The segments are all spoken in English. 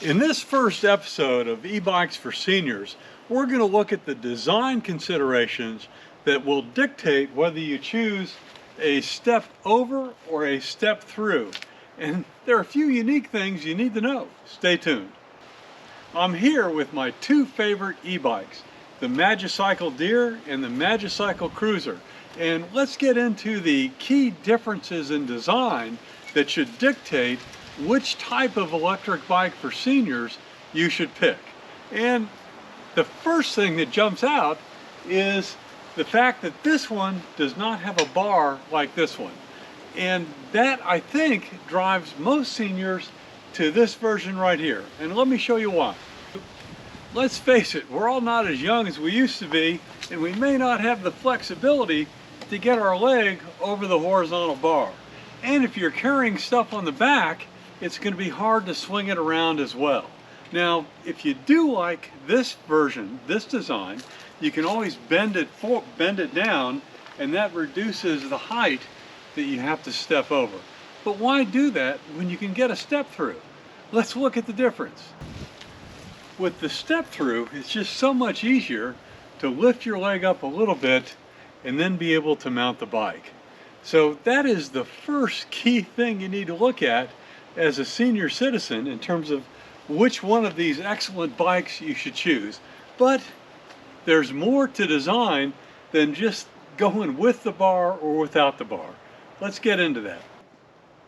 In this first episode of e-bikes for seniors, we're going to look at the design considerations that will dictate whether you choose a step over or a step through. And there are a few unique things you need to know. Stay tuned. I'm here with my two favorite e-bikes, the Magicycle Deer and the Magicycle Cruiser. And let's get into the key differences in design that should dictate which type of electric bike for seniors you should pick. And the first thing that jumps out is the fact that this one does not have a bar like this one. And that, I think, drives most seniors to this version right here. And let me show you why. Let's face it, we're all not as young as we used to be, and we may not have the flexibility to get our leg over the horizontal bar. And if you're carrying stuff on the back, it's going to be hard to swing it around as well. Now, if you do like this version, this design, you can always bend it down, and that reduces the height that you have to step over. But why do that when you can get a step through? Let's look at the difference. With the step through, it's just so much easier to lift your leg up a little bit and then be able to mount the bike. So that is the first key thing you need to look at as a senior citizen in terms of which one of these excellent bikes you should choose. But there's more to design than just going with the bar or without the bar. Let's get into that.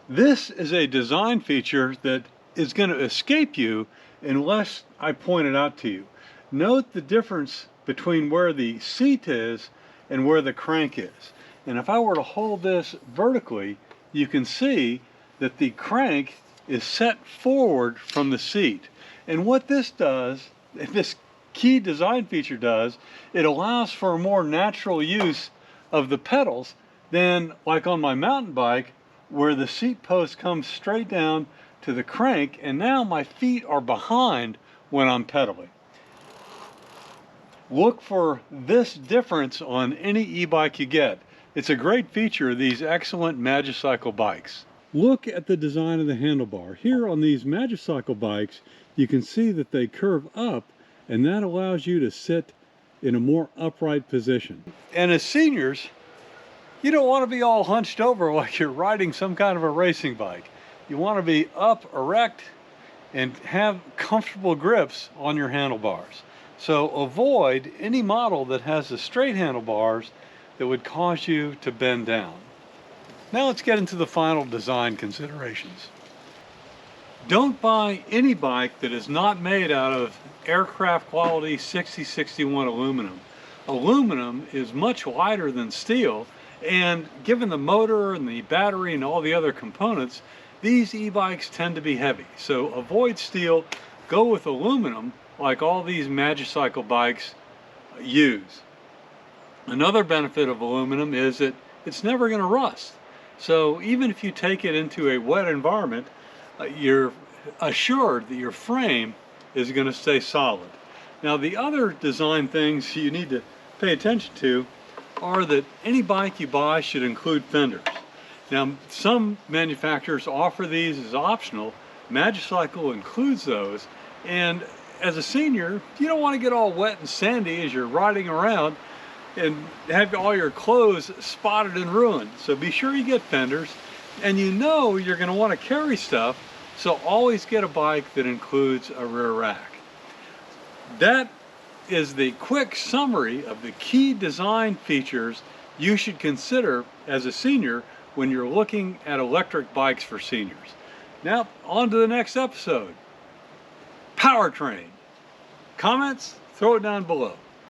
This is a design feature that is going to escape you unless I point it out to you. Note the difference between where the seat is and where the crank is. And if I were to hold this vertically, you can see that the crank is set forward from the seat. And what this does, this key design feature does, it allows for a more natural use of the pedals than like on my mountain bike, where the seat post comes straight down to the crank, and now my feet are behind when I'm pedaling. Look for this difference on any e-bike you get. It's a great feature of these excellent Magicycle bikes. Look at the design of the handlebar. Here on these Magicycle bikes, you can see that they curve up, and that allows you to sit in a more upright position. And as seniors, you don't want to be all hunched over like you're riding some kind of a racing bike. You want to be up, erect, and have comfortable grips on your handlebars. So avoid any model that has the straight handlebars that would cause you to bend down. Now let's get into the final design considerations. Don't buy any bike that is not made out of aircraft quality 6061 aluminum. Aluminum is much lighter than steel, and given the motor and the battery and all the other components, these e-bikes tend to be heavy. So avoid steel, go with aluminum like all these Magicycle bikes use. Another benefit of aluminum is that it's never going to rust. So even if you take it into a wet environment, you're assured that your frame is going to stay solid. Now the other design things you need to pay attention to are that any bike you buy should include fenders. Now some manufacturers offer these as optional. Magicycle includes those, and as a senior, you don't want to get all wet and sandy as you're riding around and have all your clothes spotted and ruined. So be sure you get fenders, and you know you're going to want to carry stuff, so always get a bike that includes a rear rack. That is the quick summary of the key design features you should consider as a senior when you're looking at electric bikes for seniors. Now, on to the next episode. Powertrain. Comments? Throw it down below.